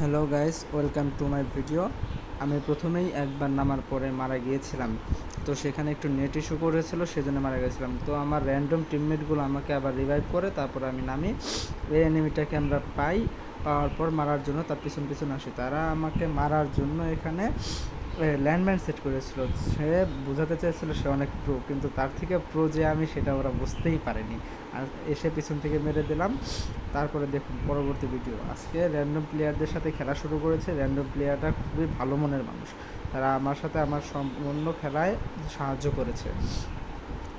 Hello guys, welcome to my video. আমি প্রথমেই একবার নামার পরে মারা গিয়েছিলাম, তো সেখানে একটু নেট ইস্যু করেছিল, সেজন্য মারা গেছিলাম। তো আমার র্যান্ডম টিমমেটগুলো আমাকে আবার রিভাইভ করে তারপর আমি নামি। এই এনিমিটাকে আমরা পাওয়ার পর মারার জন্য তার পিছন পিছন আসি। তারা আমাকে মারার জন্য এখানে ল্যান্ডমাইন সেট করেছিল। সে বোঝাতে চেয়েছিল সে অনেক প্রো, কিন্তু তার থেকে প্রো যে আমি সেটা ওরা বুঝতেই পারেনি। আর এসে পিছন থেকে মেরে দিলাম। তারপরে দেখুন পরবর্তী ভিডিও। আজকে র্যান্ডম প্লেয়ারদের সাথে খেলা শুরু করেছে। র্যান্ডম প্লেয়ারটা খুবই ভালো মনের মানুষ, তারা আমার সাথে আমার সম্পূর্ণ খেলায় সাহায্য করেছে।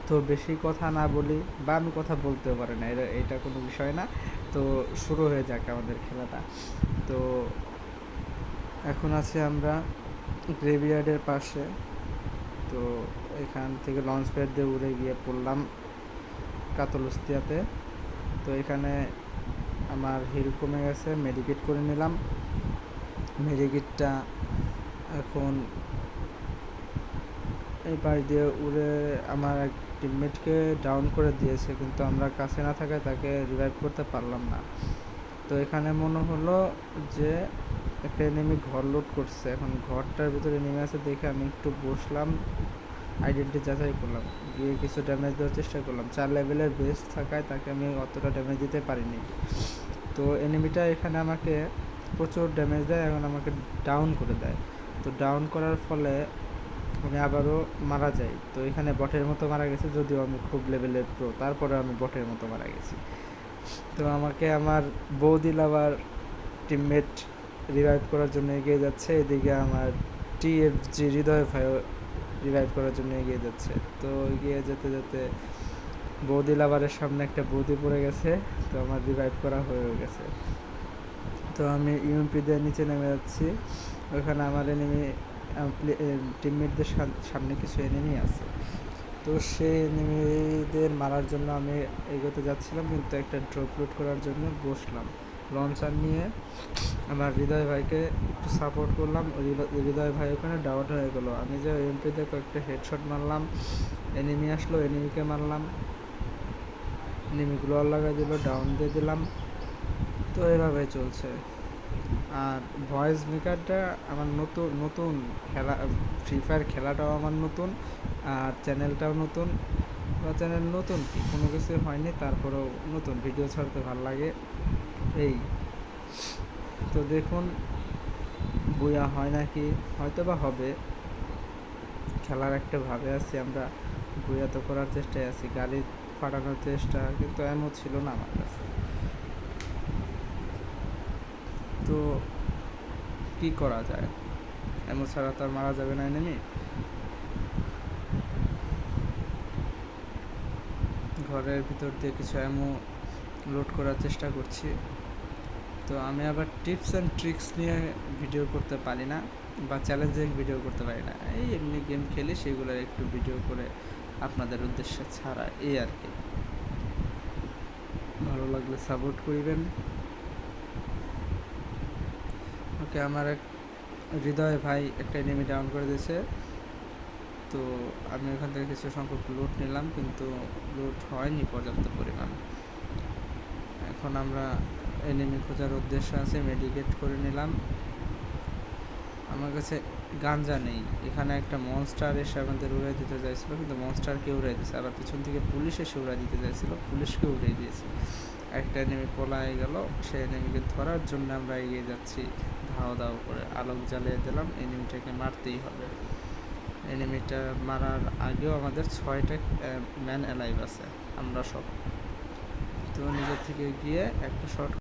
তো বেশি কথা না বলি, বা আমি কথা বলতেও পারি না, এটা কোনো বিষয় না। তো শুরু হয়ে যাক আমাদের খেলাটা। তো এখন আছি আমরা গ্রেভিয়ার্ডের পাশে। তো এখান থেকে লঞ্চ প্যাড দিয়ে উড়ে গিয়ে পড়লাম কাতলুস্তিয়াতে। তো এখানে আমার হিল কমে গেছে, মেডিকেট করে নিলাম। মেডিকেটটা এখন এই পাশ দিয়ে উড়ে আমার এক টিমমেটকে ডাউন করে দিয়েছে, কিন্তু আমরা কাছে না থাকায় তাকে রিভাইভ করতে পারলাম না। তো এখানে মনে হলো যে একটা এনিমি ঘর লুট করছে। এখন ঘরটার ভিতরে এনিমি আছে দেখে আমি একটু বসলাম, আইডেন্টি যাচাই করলাম, গিয়ে কিছু ড্যামেজ দেওয়ার চেষ্টা করলাম। 4 লেভেলের বেস্ট থাকায় তাকে আমি অতটা ড্যামেজ দিতে পারিনি। তো এনিমিটা এখানে আমাকে প্রচুর ড্যামেজ দেয়, এখন আমাকে ডাউন করে দেয়। তো ডাউন করার ফলে আমি আবারও মারা যাই। তো এখানে বটের মতো মারা গেছে, যদিও আমি খুব লেভেলের প্রো, তারপরে আমি বটের মতো মারা গেছি। তো আমাকে আমার বৌদি লাভার টিমমেট রিভাইভ করার জন্য এগিয়ে যাচ্ছে, এদিকে আমার টিএফজি হৃদয় ভাইও রিভাইভ করার জন্য এগিয়ে যাচ্ছে। তো এগিয়ে যেতে যেতে বৌদি লাভারের সামনে একটা বৌদি পড়ে গেছে, তো আমার রিভাইভ করা হয়ে গেছে। তো আমি ইউএমপি দিয়ে নিচে নেমে যাচ্ছি। ওখানে আমার এনিমি টিমমেটদের সামনে কিছু এনিমি আছে। তো সেই এনিমিদের মারার জন্য আমি এগোতে যাচ্ছিলাম, কিন্তু একটা ড্রপ লুট করার জন্য বসলাম। লঞ্চার নিয়ে আমার হৃদয় ভাইকে একটু সাপোর্ট করলাম। হৃদয় ভাই ওখানে ডাউট হয়ে গেলো। আমি যে এমপিতে কয়েকটা হেডশট মারলাম, এনিমি আসলো, এনিমিকে মারলাম, এনিমিগুলো লাগাই দিল, ডাউন দিয়ে দিলাম। তো এভাবে চলছে। আর ভয়েস মেকারটা আমার নতুন খেলা, ফ্রি ফায়ার খেলাটাও আমার নতুন, আর চ্যানেলটাও নতুন। বা চ্যানেল নতুন কি, কোনো কিছু হয়নি, তারপরেও নতুন ভিডিও ছাড়তে ভালো লাগে এই। তো দেখুন বুয়া হয় নাকি, হয়তো বা হবে। খেলার একটা ভাবে আছি আমরা, বুয়া তো করার চেষ্টায় আছি, গাড়ি ফাটানোর চেষ্টা, কিন্তু এমন ছিল না আমার কাছে। তো কি করা যায়, এমন ছাড়া তো আর মারা যাবে না এনিমি। ঘরের ভিতর দিয়ে কিছু অ্যামো লোড করার চেষ্টা করছি। তো আমি আবার টিপস অ্যান্ড ট্রিক্স নিয়ে ভিডিও করতে পারি না, বা চ্যালেঞ্জিং ভিডিও করতে পারি না। এই এমনি গেম খেলি, সেগুলোর একটু ভিডিও করে আপনাদের উদ্দেশ্যে ছাড়া, এই আর কি। ভালো লাগলে সাপোর্ট করিবেন। ওকে, আমার এক হৃদয় ভাই একটা এনিমি ডাউন করে দিয়েছে। তো আমি ওখান থেকে কিছু সংখ্যক লুট নিলাম, কিন্তু লুট হয়নি পর্যাপ্ত পরিমাণ। এখন আমরা এনিমি খোঁজার উদ্দেশ্য আছে, মেডিকেট করে নিলাম। আমার কাছে গাঞ্জা নেই। এখানে একটা মনস্টার এসে আমাদের উড়াই দিতে চাইছিল, কিন্তু মনস্টারকে উড়াই দিয়েছে। আবার পিছন থেকে পুলিশ এসে উড়াই দিতে চাইছিল, পুলিশকে উড়িয়ে দিয়েছে। একটা এনিমি পলায় গেল, সেই এনিমিকে ধরার জন্য আমরা এগিয়ে যাচ্ছি ধাও ধাও করে। আলোক জ্বালিয়ে দিলাম, এনিমিটাকে মারতেই হবে। এনিমিটা মারার আগেও আমাদের 6টা ম্যান অ্যালাইভ আছে, আমরা সব। তো নিজের থেকে গিয়ে একটা শট